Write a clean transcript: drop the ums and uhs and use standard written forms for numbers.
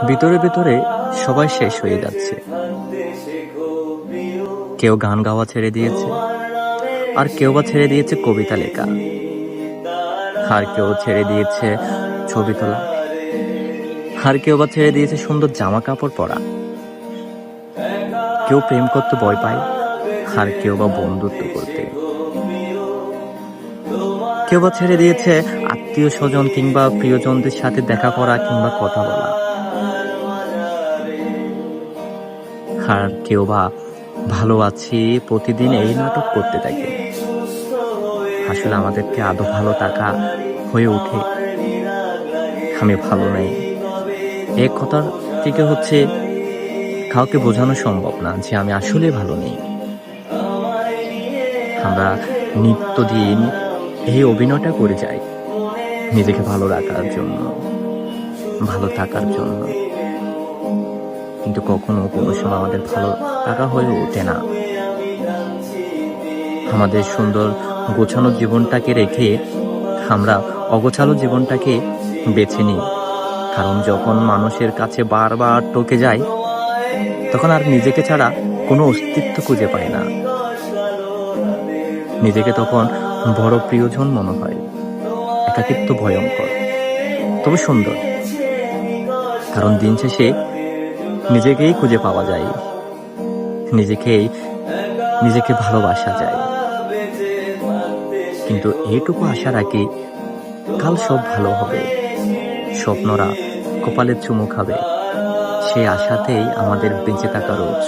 ভিতরে ভিতরে সবাই শেষ হয়ে যাচ্ছে। কেউ গান গাওয়া ছেড়ে দিয়েছে, আর কেউ বা ছেড়ে দিয়েছে কবিতা লেখা, আর কেউ ছেড়ে দিয়েছে ছবি তোলা, আর কেউ বা ছেড়ে দিয়েছে সুন্দর জামা কাপড় পরা। কেউ প্রেম করতে ভয় পায়, আর কেউ বা বন্ধুত্ব করতে। কেউ বা ছেড়ে দিয়েছে আত্মীয় স্বজন কিংবা প্রিয়জনদের সাথে দেখা করা কিংবা কথা বলা। আর কেউ বা ভালো আছি প্রতিদিন এই নাটক করতে থাকে। আসলে আমাদেরকে আদৌ ভালো থাকা হয়ে ওঠে আমি ভালো নেই এই কথার থেকে হচ্ছে কাউকে বোঝানো সম্ভব না যে আমি আসলে ভালো নেই। আমরা নিত্যদিন এই অভিনয়টা করে যাই নিজেকে ভালো রাখার জন্য, ভালো থাকার জন্য, কিন্তু কখনো কোনো সময় আমাদের ভালো থাকা হয়ে ওঠে না। আমাদের সুন্দর গোছানো জীবনটাকে রেখে আমরা অগোছালো জীবনটাকে বেছে নিই। কারণ যখন মানুষের কাছে বারবার টকে যায়, তখন আর নিজেকে ছাড়া কোনো অস্তিত্ব খুঁজে পায় না। নিজেকে তখন বড় প্রিয়জন মনে হয়। একাকিত্ব ভয়ঙ্কর, তবে সুন্দর। কারণ দিন শেষে নিজেকেই খুঁজে পাওয়া যায়, নিজেকে ভালোবাসা যায়। কিন্তু এইটুকু আশা রাখি, কাল সব ভালো হবে, স্বপ্নরা কপালে চুমু খাবে। সেই আশাতেই আমাদের বেঁচে থাকা রোজ।